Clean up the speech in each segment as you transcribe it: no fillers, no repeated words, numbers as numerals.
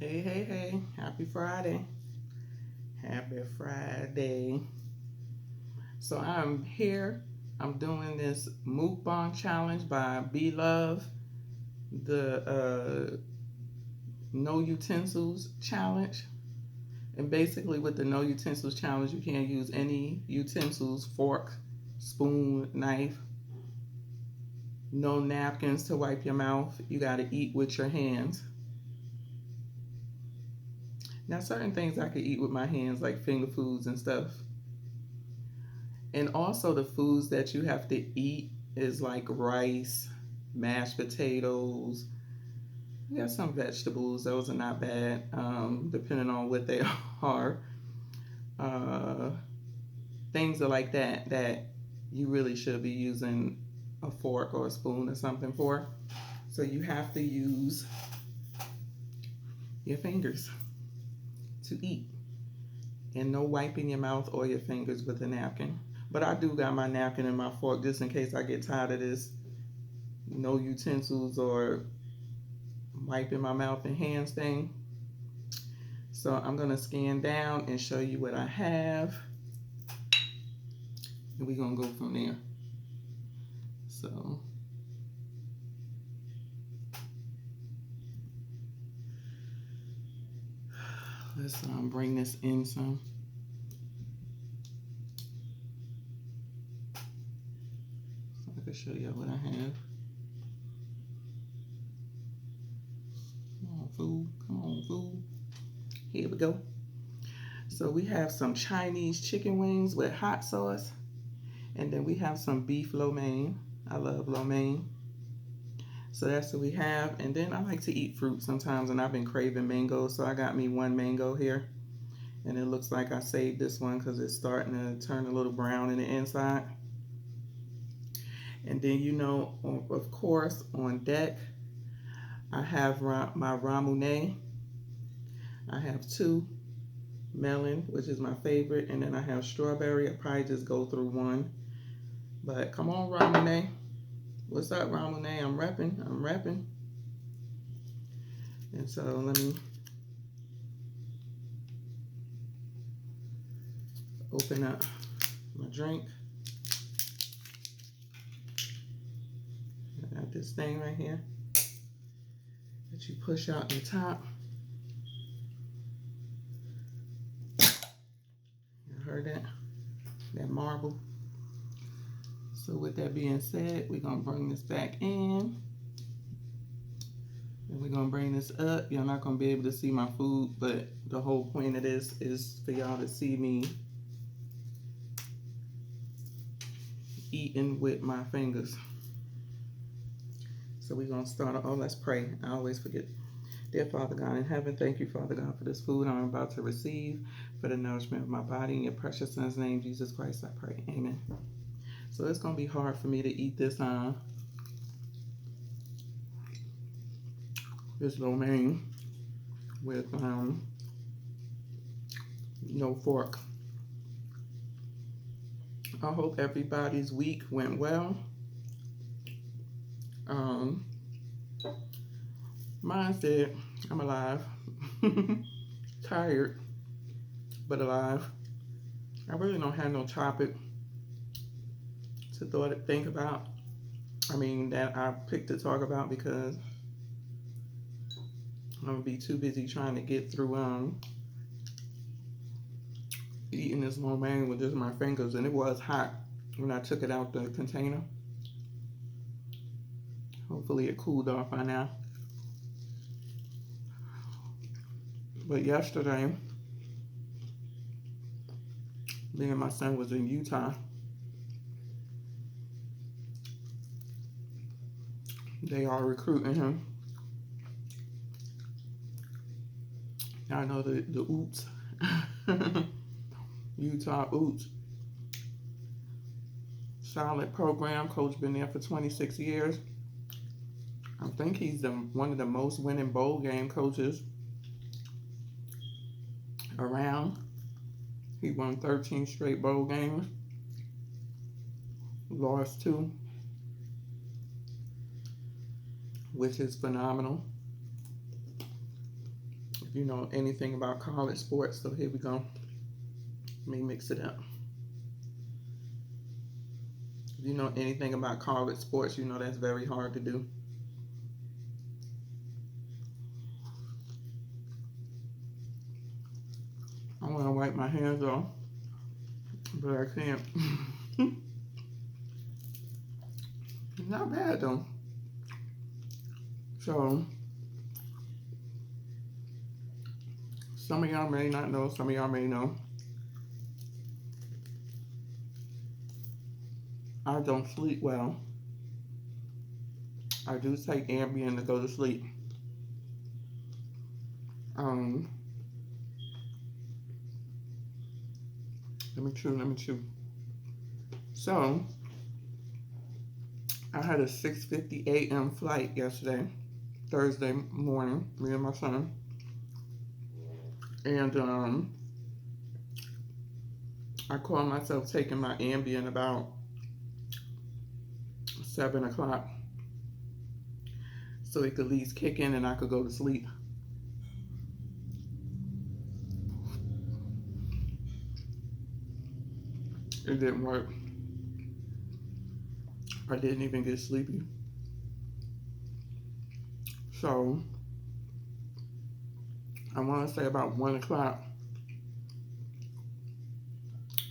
Hey, hey, hey. Happy Friday. Happy Friday. So I'm here. I'm doing this mukbang challenge by Bloves, the No Utensils challenge. And basically, with the No Utensils challenge, you can't use any utensils, fork, spoon, knife, no napkins to wipe your mouth. You got to eat with your hands. Now, certain things I could eat with my hands, like finger foods and stuff. And also, the foods that you have to eat is like rice, mashed potatoes. We got some vegetables; those are not bad, depending on what they are. Uh, Things are like that you really should be using a fork or a spoon or something for. So you have to use your fingers to eat, and no wiping your mouth or your fingers with a napkin. But I do got my napkin and my fork just in case I get tired of this no utensils or wiping my mouth and hands thing. So I'm going to scan down and show you what I have. And we're going to go from there. So let's bring this in some. So I can show you what I have. Come on, food. Come on, food. Here we go. So we have some Chinese chicken wings with hot sauce. And then we have some beef lo mein. I love lo mein. So that's what we have. And then I like to eat fruit sometimes, and I've been craving mango. So I got me one mango here. And it looks like I saved this one because it's starting to turn a little brown in the inside. And then, of course, on deck, I have my ramune. I have two. Melon, which is my favorite. And then I have strawberry. I'll probably just go through one. But come on, ramune. What's up, ramune? I'm repping. And so let me open up my drink. I got this thing right here that you push out the top. You heard that? That marble. So with that being said, we're going to bring this back in. And we're going to bring this up. You're not going to be able to see my food, but the whole point of this is for y'all to see me eating with my fingers. So we're going to start. Oh, let's pray. I always forget. Dear Father God in heaven, thank you, Father God, for this food I'm about to receive, for the nourishment of my body. In your precious Son's name, Jesus Christ, I pray. Amen. So it's going to be hard for me to eat this lo mein with no fork. I hope everybody's week went well. Mine said I'm alive, tired, but alive. I really don't have no topic to think about. That I picked to talk about because I'm gonna be too busy trying to get through eating this lo mein with just my fingers, and it was hot when I took it out the container. Hopefully it cooled off by now. But yesterday, me and my son was in Utah. They are recruiting him. I know the Oots. Utah Oots. Solid program. Coach been there for 26 years. I think he's one of the most winning bowl game coaches around. He won 13 straight bowl games. Lost 2, which is phenomenal. If you know anything about college sports, so here we go. Let me mix it up. If you know anything about college sports, you know that's very hard to do. I want to wipe my hands off, but I can't. Not bad though. So, some of y'all may not know, some of y'all may know. I don't sleep well. I do take Ambien to go to sleep. Let me chew. So, I had a 6:50 a.m. flight yesterday, Thursday morning, me and my son. And I called myself taking my Ambien about 7 o'clock so it could at least kick in and I could go to sleep. It didn't work. I didn't even get sleepy. So, I want to say about 1 o'clock,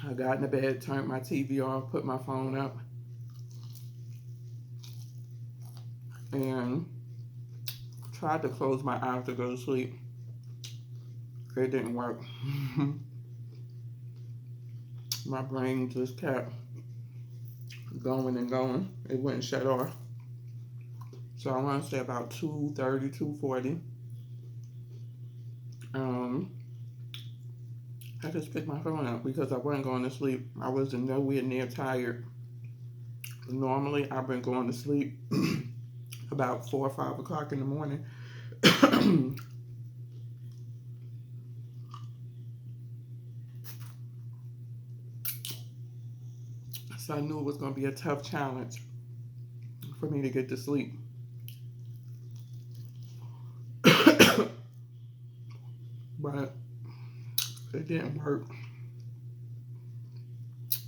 I got in the bed, turned my TV off, put my phone up, and tried to close my eyes to go to sleep. It didn't work. My brain just kept going and going. It wouldn't shut off. So I want to say about 2:30, 2:40. I just picked my phone up because I wasn't going to sleep. I wasn't nowhere near tired. Normally, I've been going to sleep about 4 or 5 o'clock in the morning. So I knew it was going to be a tough challenge for me to get to sleep. But it didn't work.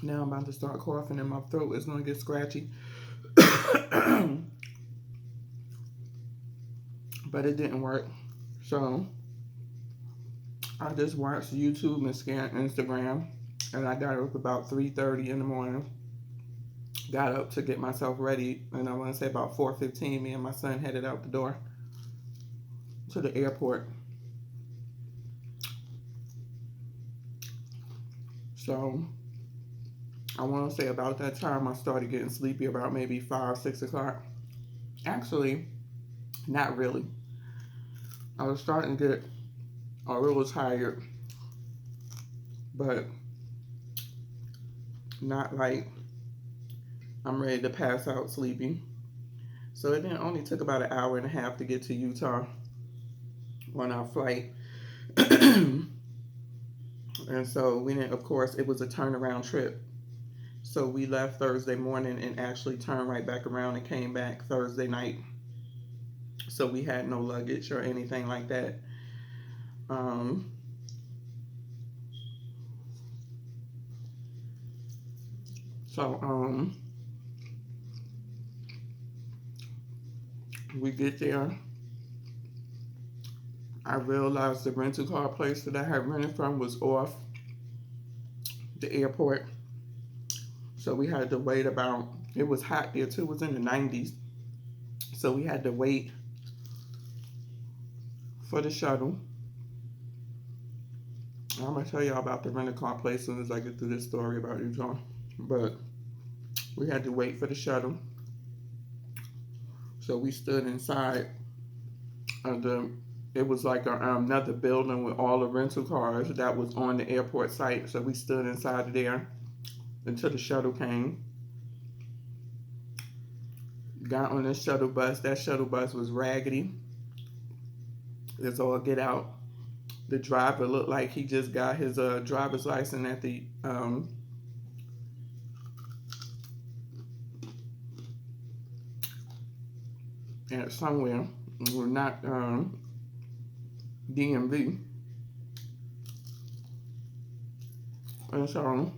Now I'm about to start coughing and my throat is going to get scratchy. But it didn't work. So I just watched YouTube and scanned Instagram. And I got up about 3:30 in the morning. Got up to get myself ready. And I want to say about 4:15, me and my son headed out the door to the airport. So I want to say about that time I started getting sleepy about maybe 5, 6 o'clock. Actually, not really. I was starting to get a little tired, but not like I'm ready to pass out sleeping. So it only took about an hour and a half to get to Utah on our flight. And so we didn't, of course, it was a turnaround trip. So we left Thursday morning and actually turned right back around and came back Thursday night. So we had no luggage or anything like that. We get there. I realized the rental car place that I had rented from was off the airport. So we had to wait about, it was hot there too, it was in the 90s. So we had to wait for the shuttle. I'm going to tell y'all about the rental car place as soon as I get through this story about Utah. But we had to wait for the shuttle. So we stood inside it was like another building with all the rental cars that was on the airport site. So we stood inside of there until the shuttle came. Got on this shuttle bus. That shuttle bus was raggedy. It's all get out. The driver looked like he just got his driver's license at the at somewhere. We're not DMV. And so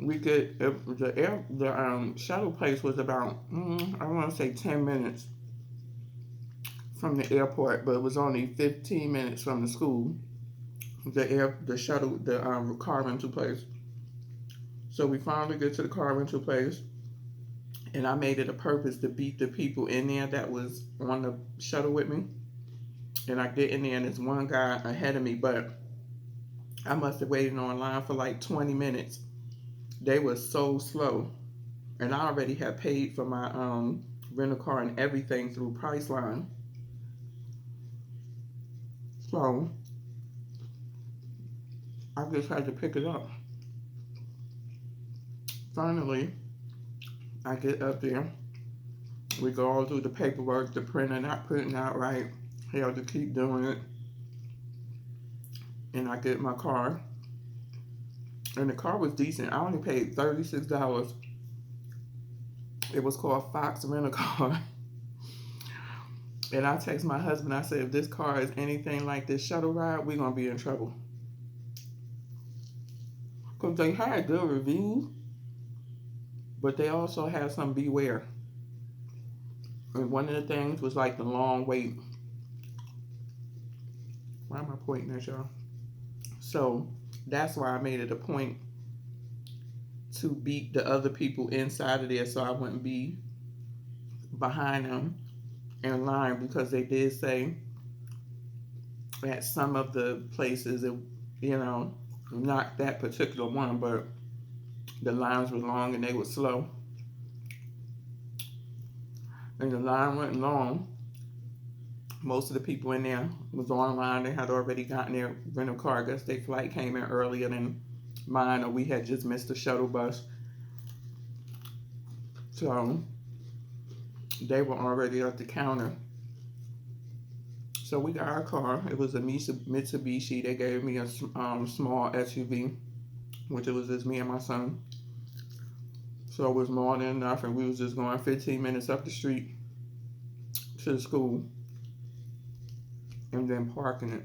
we get the shuttle place was about I want to say 10 minutes from the airport, but it was only 15 minutes from the school. The shuttle, the car rental place. So we finally get to the car rental place, and I made it a purpose to beat the people in there that was on the shuttle with me. And I get in there, and there's one guy ahead of me, but I must have waited online for like 20 minutes. They were so slow, and I already had paid for my rental car and everything through Priceline. So I just had to pick it up. Finally, I get up there. We go all through the paperwork, the printer not printing out right. I have to keep doing it. And I get my car. And the car was decent. I only paid $36. It was called Fox Rent-A-Car. And I text my husband, I said, if this car is anything like this shuttle ride, we're going to be in trouble. Because they had good reviews, but they also had some beware. And one of the things was like the long wait. Why am I pointing at y'all? So that's why I made it a point to beat the other people inside of there so I wouldn't be behind them in line, because they did say at some of the places, not that particular one, but the lines were long and they were slow. And the line went long. Most of the people in there was online. They had already gotten their rental car. I guess their flight came in earlier than mine, or we had just missed the shuttle bus. So they were already at the counter. So we got our car. It was a Mitsubishi. They gave me a small SUV, which it was just me and my son. So it was more than enough, and we was just going 15 minutes up the street to the school and then parking it.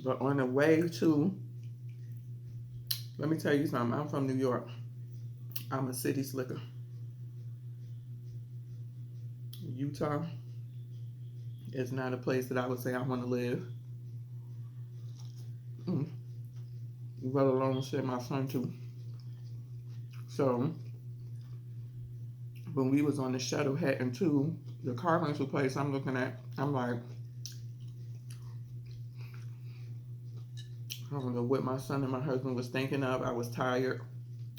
But on the way to, let me tell you something. I'm from New York. I'm a city slicker. Utah is not a place that I would say I want to live. Let alone send my son to. So when we was on the shuttle heading to the car rental place, I'm like, I don't know what my son and my husband was thinking of. I was tired.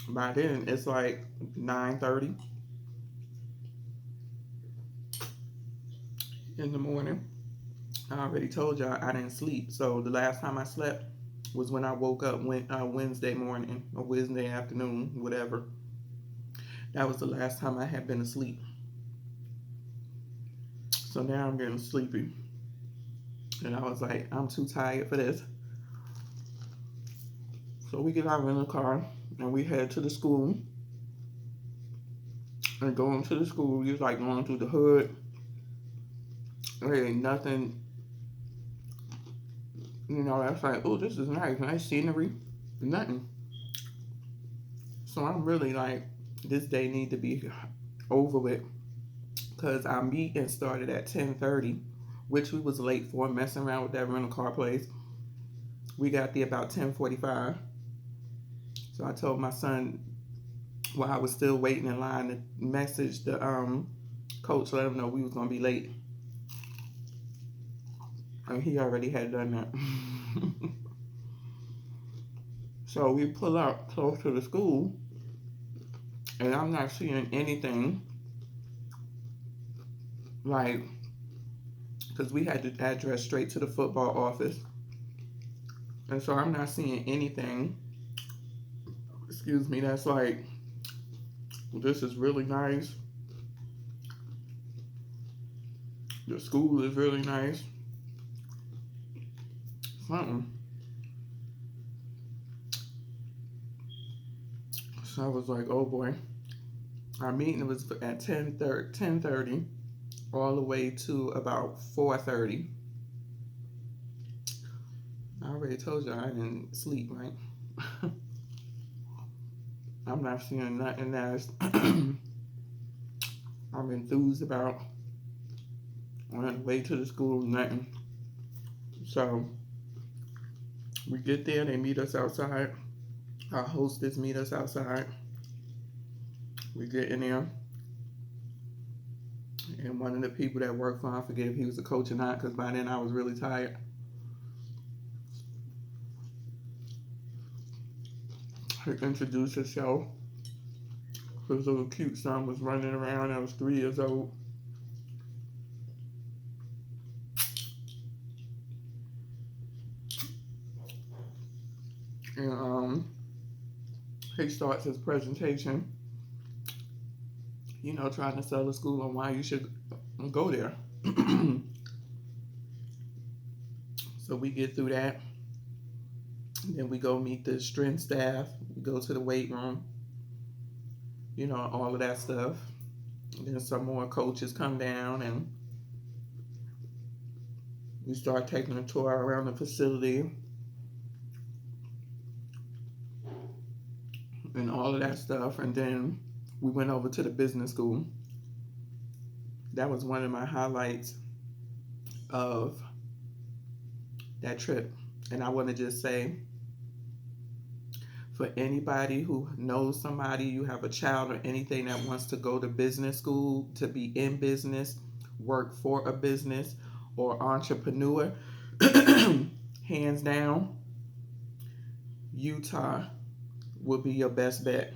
By then, it's like 9:30 in the morning. I already told y'all I didn't sleep. So the last time I slept was when I woke up Wednesday morning or Wednesday afternoon, whatever. That was the last time I had been asleep. So now I'm getting sleepy. And I was like, I'm too tired for this. So we get our rental car and we head to the school. And going to the school, we was like going through the hood. There ain't nothing, that's like, oh, this is nice scenery. Nothing. So I'm really like, this day need to be over with, because our meeting started at 10:30, which we was late for, messing around with that rental car place. We got there about 10:45. So I told my son, while I was still waiting in line, to message the coach, let him know we was gonna be late. And he already had done that. So we pull up close to the school, and I'm not seeing anything like, because we had the address straight to the football office. And so I'm not seeing anything, that's like, this is really nice. The school is really nice. Something. So I was like, oh boy. Our meeting was at 10:30 all the way to about 4:30. already told you I didn't sleep, right? I'm not seeing nothing that's I'm enthused about on the way to the school, nothing. So we get there, they meet us outside. Our hostess meet us outside. We get in there, and one of the people that worked for, I forget if he was a coach or not, because by then I was really tired. He introduced himself. His little cute son was running around. I was 3 years old. And he starts his presentation, trying to sell the school on why you should go there. So we get through that. Then we go meet the strength staff. We go to the weight room. All of that stuff. And then some more coaches come down and we start taking a tour around the facility. And all of that stuff. And then we went over to the business school. That was one of my highlights of that trip. And I want to just say, for anybody who knows somebody, you have a child or anything that wants to go to business school, to be in business, work for a business, or entrepreneur, hands down, Utah would be your best bet.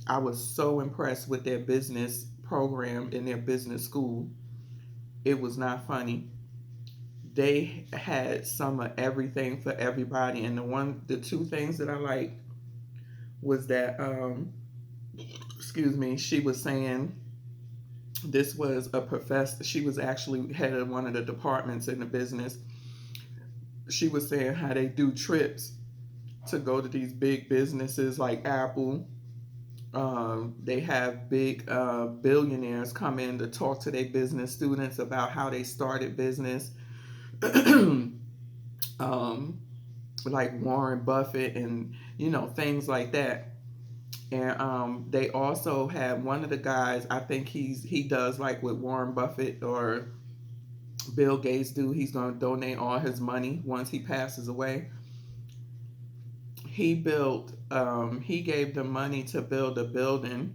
I was so impressed with their business program in their business school. It was not funny. They had some of everything for everybody. And the two things that I liked was that, she was saying this was a professor. She was actually head of one of the departments in the business. She was saying how they do trips to go to these big businesses like Apple. They have big billionaires come in to talk to their business students about how they started business. Like Warren Buffett and things like that. And they also have one of the guys, I think he does like what Warren Buffett or Bill Gates do. He's going to donate all his money once he passes away. He gave them money to build a building.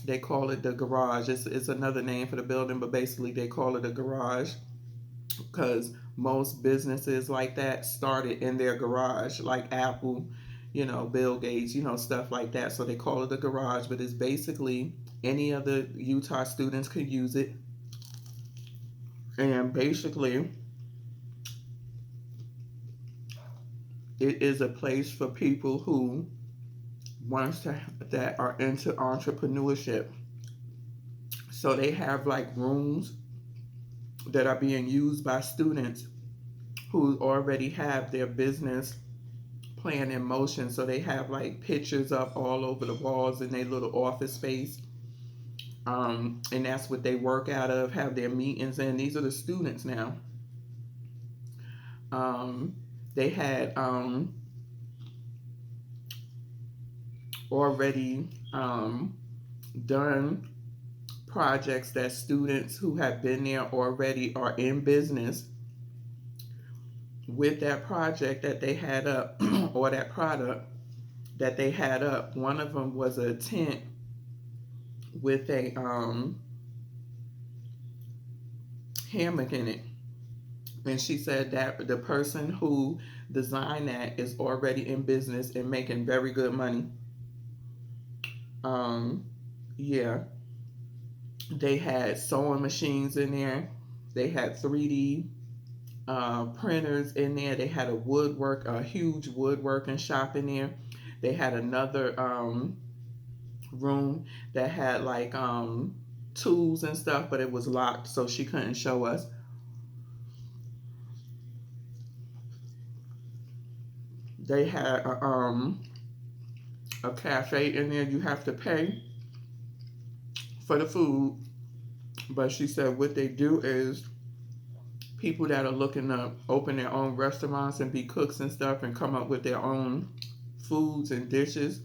They call it the garage. It's another name for the building, but basically they call it a garage because most businesses like that started in their garage, like Apple, Bill Gates, stuff like that. So they call it a garage, but it's basically any of the Utah students could use it. And basically, it is a place for people who that are into entrepreneurship. So they have like rooms that are being used by students who already have their business plan in motion. So they have like pictures up all over the walls in their little office space. And that's what they work out of, have their meetings in. These are the students now. They had already done projects that students who have been there already are in business with that project that they had up or that product that they had up. One of them was a tent with a hammock in it. And she said that the person who designed that is already in business and making very good money. Yeah. They had sewing machines in there. They had 3D printers in there. They had a huge woodworking shop in there. They had another room that had like tools and stuff, but it was locked, so she couldn't show us. They had a cafe in there. You have to pay for the food, but she said what they do is people that are looking to open their own restaurants and be cooks and stuff and come up with their own foods and dishes,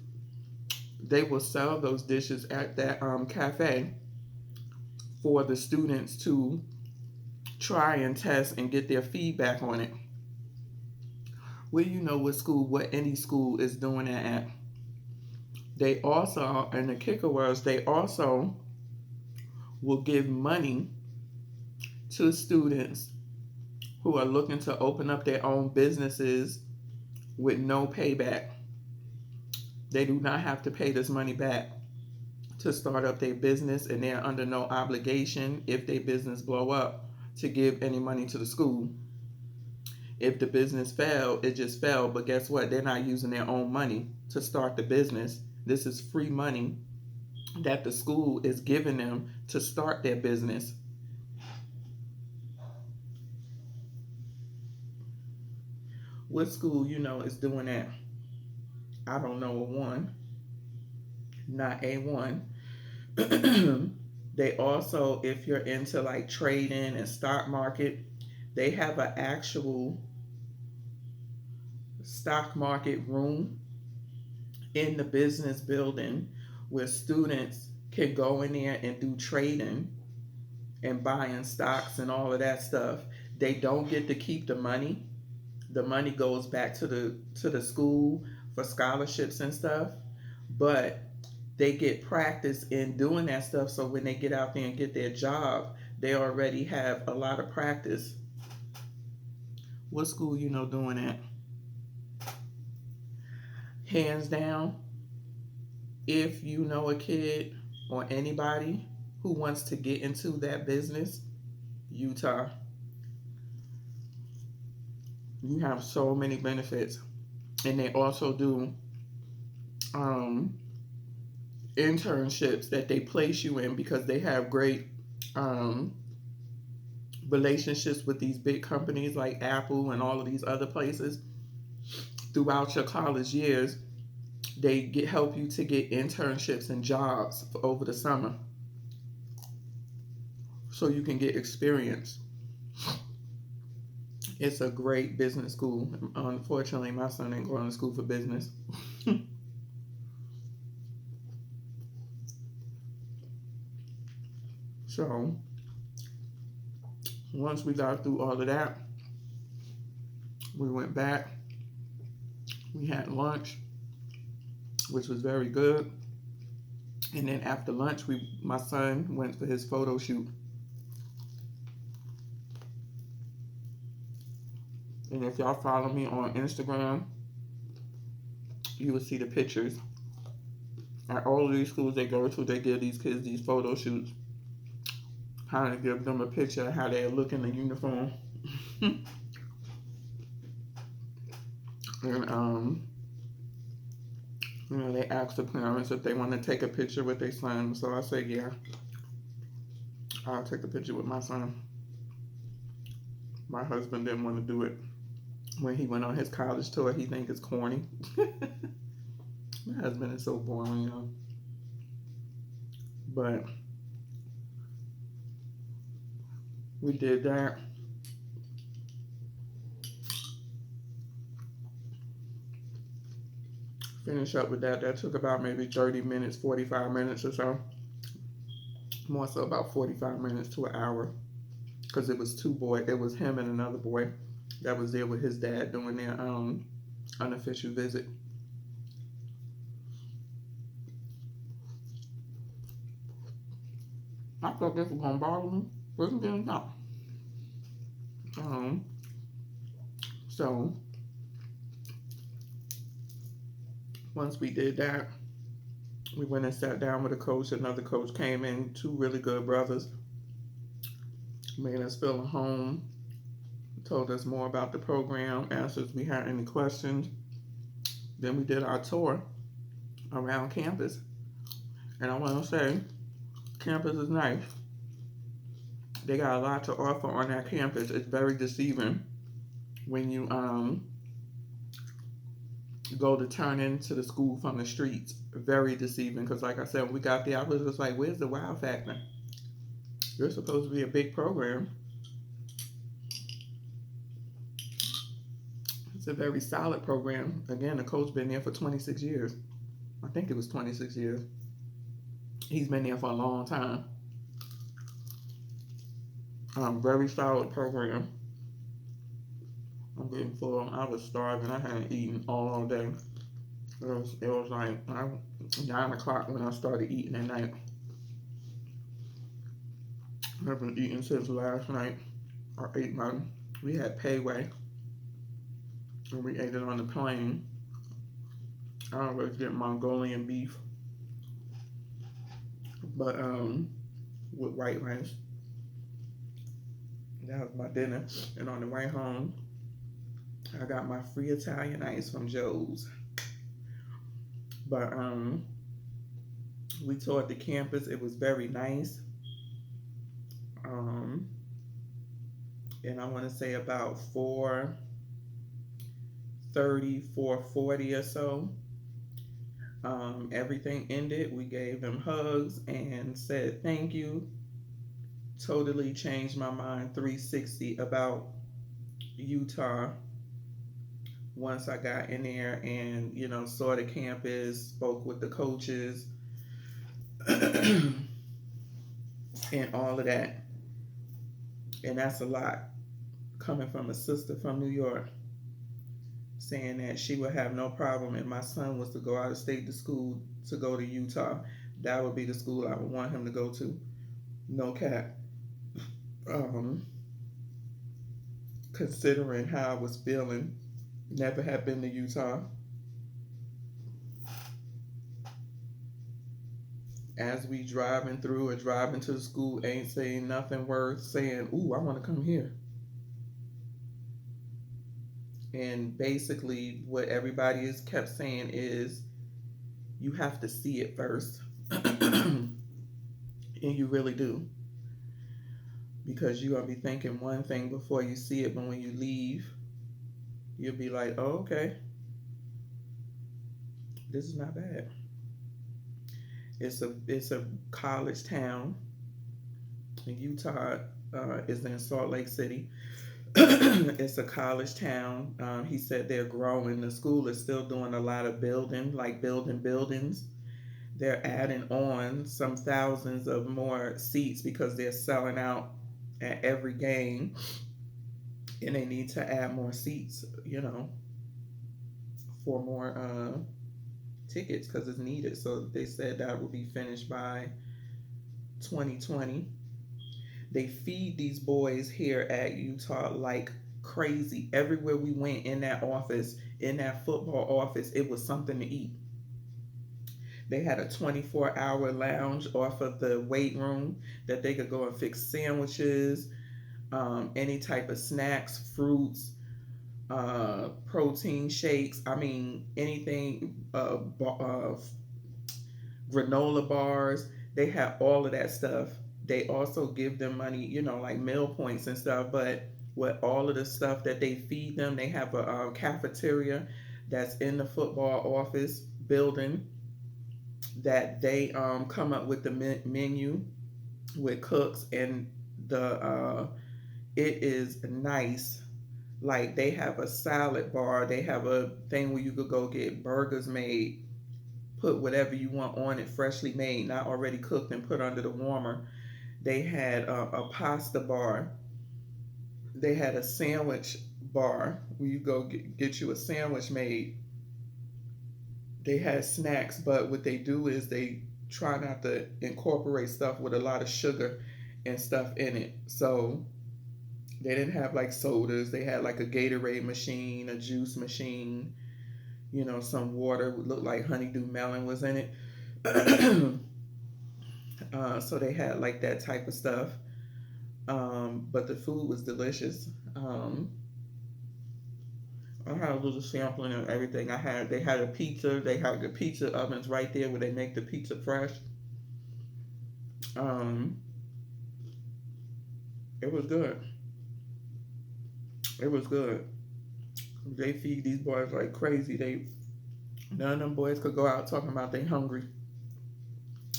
they will sell those dishes at that cafe for the students to try and test and get their feedback on it. Well, you know what any school is doing that at. They also, and the kicker was, they also will give money to students who are looking to open up their own businesses with no payback. They do not have to pay this money back to start up their business, and they're under no obligation if their business blow up to give any money to the school. If the business failed, it just failed. But guess what? They're not using their own money to start the business. This is free money that the school is giving them to start their business. What school, is doing that? I don't know one. Not A1. They also, if you're into like trading and stock market, they have an actual stock market room in the business building where students can go in there and do trading and buying stocks and all of that stuff. They don't get to keep the money. The money goes back to the school for scholarships and stuff, but they get practice in doing that stuff, so when they get out there and get their job, they already have a lot of practice. What school doing that? Hands down, if you know a kid or anybody who wants to get into that business, Utah. You have so many benefits. And they also do internships that they place you in because they have great relationships with these big companies like Apple and all of these other places. Throughout your college years, they help you to get internships and jobs over the summer so you can get experience. It's a great business school. Unfortunately, my son ain't going to school for business. So, once we got through all of that, we went back. We had lunch, which was very good. And then after lunch, my son went for his photo shoot. And if y'all follow me on Instagram, you will see the pictures. At all of these schools they go to, they give these kids these photo shoots. How to give them a picture of how they look in the uniform. And they ask the parents if they want to take a picture with their son. So I say, yeah, I'll take a picture with my son. My husband didn't want to do it. When he went on his college tour, he thinks it's corny. My husband is so boring, But we did that. Finish up with that. That took about maybe 30 minutes, 45 minutes or so. More so about 45 minutes to an hour. Because it was two boys. It was him and another boy that was there with his dad doing their unofficial visit. I thought this was going to bother me. Wasn't it? No. So, once we did that, we went and sat down with a coach. Another coach came in, two really good brothers. Made us feel at home. Told us more about the program, answered if we had any questions. Then we did our tour around campus. And I want to say, campus is nice. They got a lot to offer on that campus. It's very deceiving when you go to turn into the school from the streets. Very deceiving, because like I said, when we got there, I was just like, where's the wow factor? You're supposed to be a big program. It's a very solid program. Again, the coach been there for 26 years. I think it was 26 years. He's been there for a long time. Very solid program. I'm getting full. I was starving. I hadn't eaten all day. It was like 9 o'clock when I started eating at night. I've been eating since last night. We had payway, and we ate it on the plane. I always get Mongolian beef, but with white rice. That was my dinner. And on the way home, I got my free Italian ice from Joe's. But we toured the campus. It was very nice. And I want to say about 4:30, 4:40 or so. Everything ended. We gave them hugs and said thank you. Totally changed my mind 360 about Utah once I got in there and, saw the campus, spoke with the coaches, and all of that. And that's a lot coming from a sister from New York saying that she would have no problem if my son was to go out of state to school to go to Utah. That would be the school I would want him to go to. No cap. Considering how I was feeling, never had been to Utah. As we driving through or driving to the school, ain't saying nothing worth saying, ooh, I want to come here. And basically what everybody has kept saying is you have to see it first. And you really do. Because you're going to be thinking one thing before you see it, but when you leave, you'll be like, oh, okay. This is not bad. It's a college town. Utah is in Salt Lake City. It's a college town. He said they're growing. The school is still doing a lot of building, like building buildings. They're adding on some thousands of more seats because they're selling out at every game. And they need to add more seats, for more tickets because it's needed. So they said that will be finished by 2020. They feed these boys here at Utah like crazy. Everywhere we went in that office, in that football office, it was something to eat. They had a 24-hour lounge off of the weight room that they could go and fix sandwiches, any type of snacks, fruits, protein shakes. I mean, anything, granola bars. They have all of that stuff. They also give them money, like meal points and stuff. But with all of the stuff that they feed them, they have a cafeteria that's in the football office building that they come up with the menu with cooks, and it is nice. Like they have a salad bar, they have a thing where you could go get burgers made, put whatever you want on it, freshly made, not already cooked and put under the warmer. They had a pasta bar. They had a sandwich bar where you go get you a sandwich made. They had snacks, but what they do is they try not to incorporate stuff with a lot of sugar and stuff in it. So they didn't have like sodas. They had like a Gatorade machine, a juice machine, some water would look like honeydew melon was in it. So they had like that type of stuff. But the food was delicious. I had a little sampling of everything. They had a pizza. They had the pizza ovens right there where they make the pizza fresh. It was good. It was good. They feed these boys like crazy. None of them boys could go out talking about they hungry.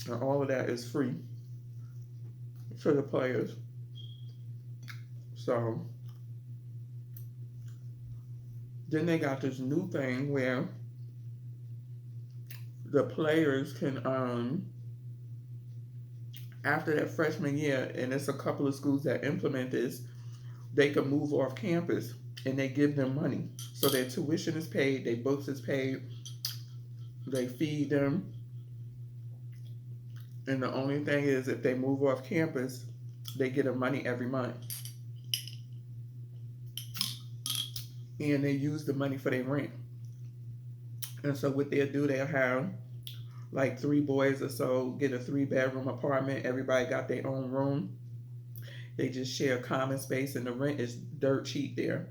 And all of that is free for the players. So Then they got this new thing where the players can after their freshman year, and it's a couple of schools that implement this, they can move off campus and they give them money. So their tuition is paid, their books is paid, they feed them. And the only thing is if they move off campus, they get a money every month. And they use the money for their rent. And so what they'll do, they'll have like 3 boys or so get a 3-bedroom apartment. Everybody got their own room. They just share common space, and the rent is dirt cheap there.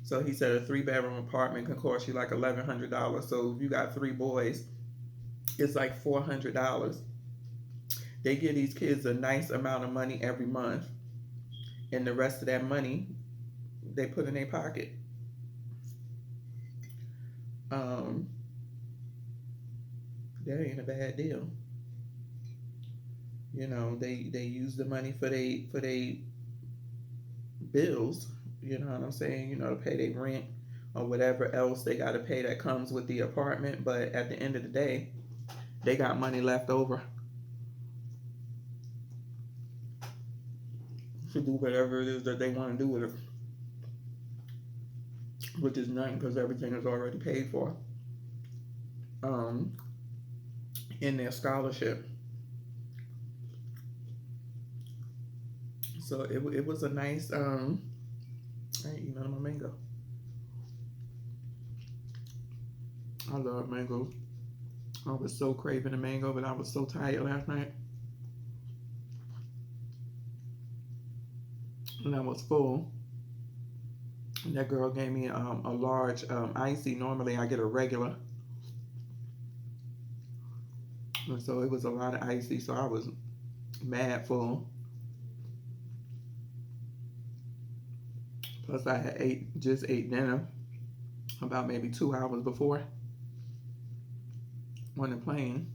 So he said a 3-bedroom apartment can cost you like $1,100. So if you got 3 boys, it's like $400. They give these kids a nice amount of money every month, and the rest of that money they put in their pocket. That ain't a bad deal. You know, they use the money for they bills. You know what I'm saying? You know, to pay their rent or whatever else they got to pay that comes with the apartment. But at the end of the day, they got money left over to do whatever it is that they want to do with it, which is nothing because everything is already paid for in their scholarship. So it was a nice hey, you know, my mango. I love mangoes. I was so craving a mango, but I was so tired last night. And I was full. And that girl gave me a large icy. Normally I get a regular. And so it was a lot of icy, so I was mad full. Plus I had just ate dinner about maybe 2 hours before on the plane.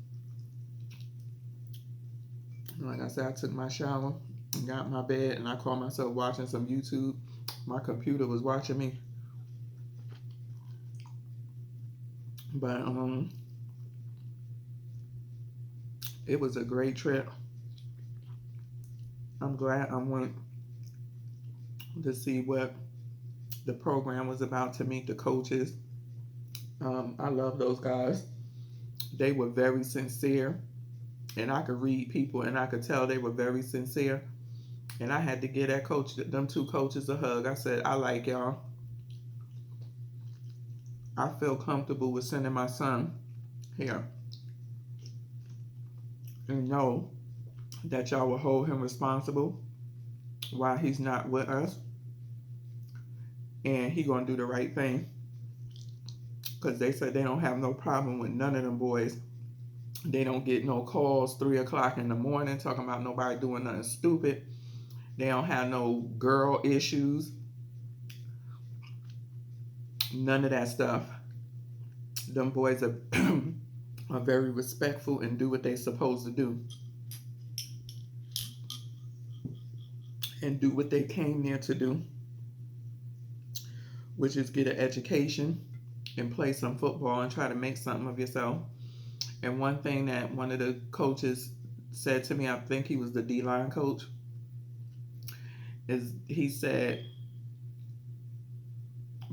And like I said, I took my shower and got in my bed, and I caught myself watching some YouTube. My computer was watching me. But it was a great trip. I'm glad I went to see what the program was about, to meet the coaches. I love those guys. They were very sincere, and I could read people, and I could tell they were very sincere. And I had to give them 2 coaches a hug. I said, I like y'all. I feel comfortable with sending my son here, and know that y'all will hold him responsible while he's not with us, and he gonna do the right thing. Because they said they don't have no problem with none of them boys. They don't get no calls 3 o'clock in the morning talking about nobody doing nothing stupid. They don't have no girl issues. None of that stuff. Them boys are are very respectful and do what they supposed to do. And do what they came there to do, which is get an education and play some football and try to make something of yourself. And one thing that one of the coaches said to me, I think he was the D-line coach, is he said,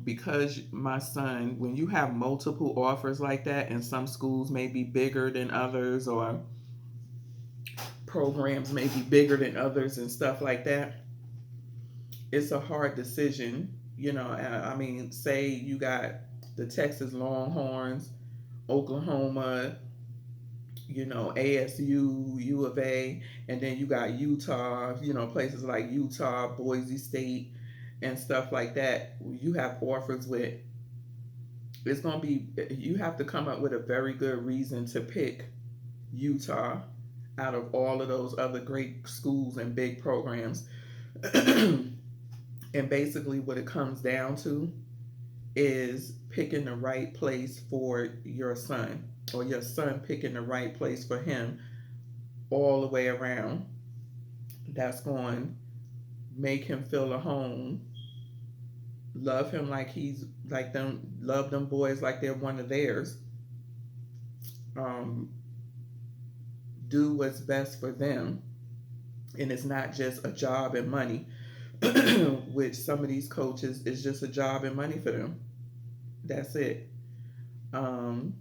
because my son, when you have multiple offers like that, and some schools may be bigger than others, or programs may be bigger than others and stuff like that, it's a hard decision. You know, I mean, say you got the Texas Longhorns, Oklahoma, you know, ASU, U of A, and then you got Utah, you know, places like Utah, Boise State, and stuff like that. You have offers with, it's going to be, you have to come up with a very good reason to pick Utah out of all of those other great schools and big programs. And basically what it comes down to is picking the right place for your son, or your son picking the right place for him all the way around. That's going to make him feel a home love him like he's like them, love them boys like they're one of theirs, um, do what's best for them, and it's not just a job and money, which some of these coaches is just a job and money for them. That's it. Um,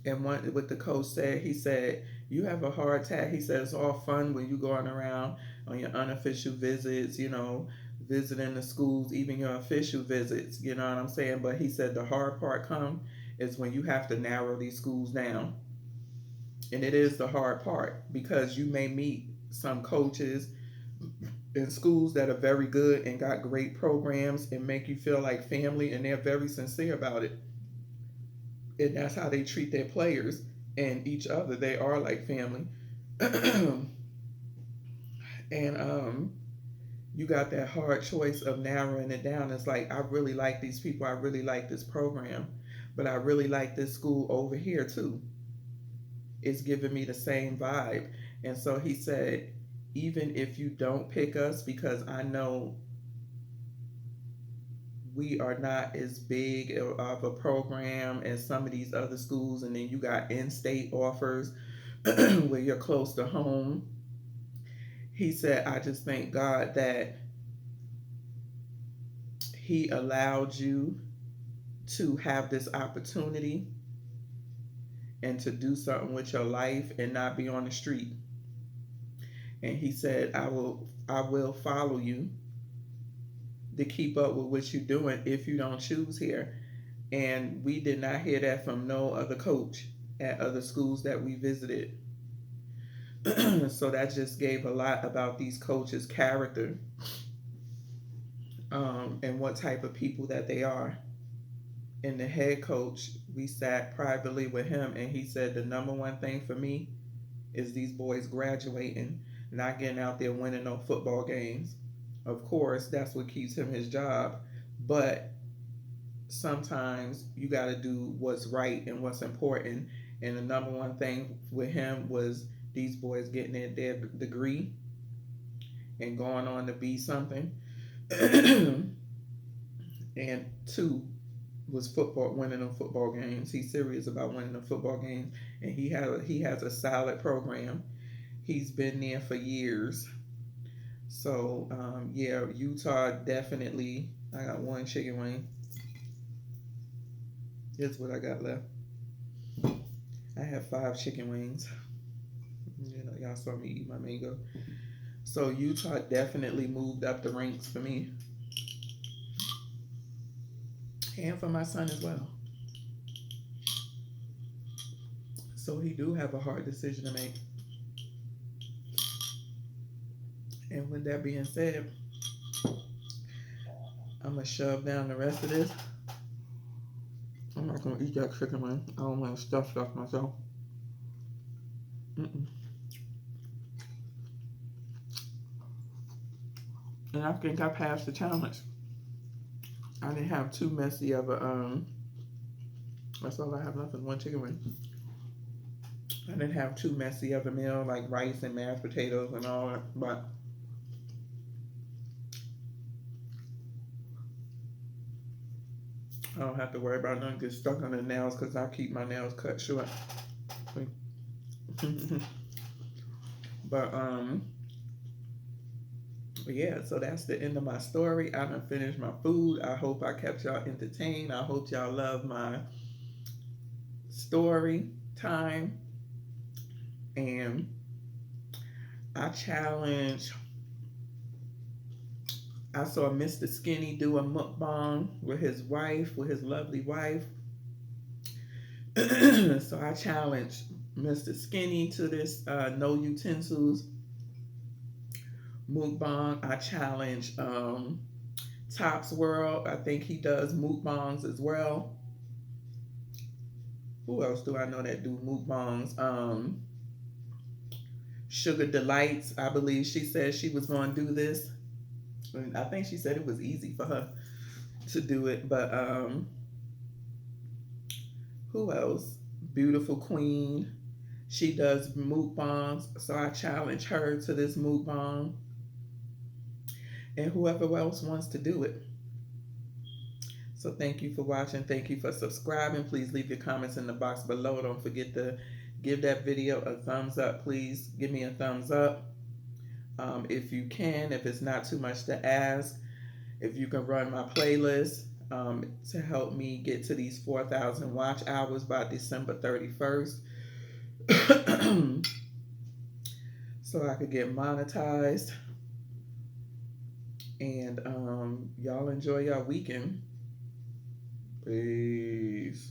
and what the coach said, he said, you have a hard task. He said it's all fun when you going around on your unofficial visits, visiting the schools, even your official visits, you know what I'm saying? But he said the hard part come is when you have to narrow these schools down. And it is the hard part because you may meet some coaches in schools that are very good and got great programs and make you feel like family, and they're very sincere about it. And that's how they treat their players and each other. They are like family. And you got that hard choice of narrowing it down. It's like, I really like these people, I really like this program, but I really like this school over here too. It's giving me the same vibe. And so he said, even if you don't pick us, because I know we are not as big of a program as some of these other schools, and then you got in-state offers where you're close to home. He said, I just thank God that he allowed you to have this opportunity and to do something with your life and not be on the street. And he said, I will follow you to keep up with what you're doing if you don't choose here. And we did not hear that from no other coach at other schools that we visited. So that just gave a lot about these coaches' character, and what type of people that they are. And the head coach, we sat privately with him, and he said the number one thing for me is these boys graduating, not getting out there winning no football games. Of course, that's what keeps him his job, but sometimes you got to do what's right and what's important. And the number one thing with him was these boys getting their degree and going on to be something. And two was football, winning them football games. He's serious about winning the football games, and he has a solid program. He's been there for years. So yeah, Utah definitely. I got one chicken wing. Here's what I got left. I have 5 chicken wings. Y'all saw me eat my mango. So Utah definitely moved up the ranks for me, and for my son as well. So he do have a hard decision to make. And with that being said, I'm gonna shove down the rest of this. I'm not gonna eat that chicken wing. I don't want to stuff myself. Mm-mm. And I think I passed the challenge. I didn't have too messy of a That's all I have left is one chicken wing. I didn't have too messy of a meal like rice and mashed potatoes and all that, but I don't have to worry about nothing get stuck on the nails because I keep my nails cut short. But yeah, so that's the end of my story. I done finished my food. I hope I kept y'all entertained. I hope y'all love my story time. And I saw Mr. Skinny do a mukbang with his lovely wife. So I challenged Mr. Skinny to this No Utensils mukbang. I challenge Top's World. I think he does mukbangs as well. Who else do I know that do mukbangs? Sugar Delights. I believe she said she was going to do this. And I think she said it was easy for her to do it. But who else? Beautiful Queen. She does mukbangs. So I challenge her to this mukbang. And whoever else wants to do it. So thank you for watching. Thank you for subscribing. Please leave your comments in the box below. Don't forget to give that video a thumbs up. Please give me a thumbs up. If you can, if it's not too much to ask, if you can run my playlist to help me get to these 4,000 watch hours by December 31st. So I could get monetized. And y'all enjoy your weekend. Peace.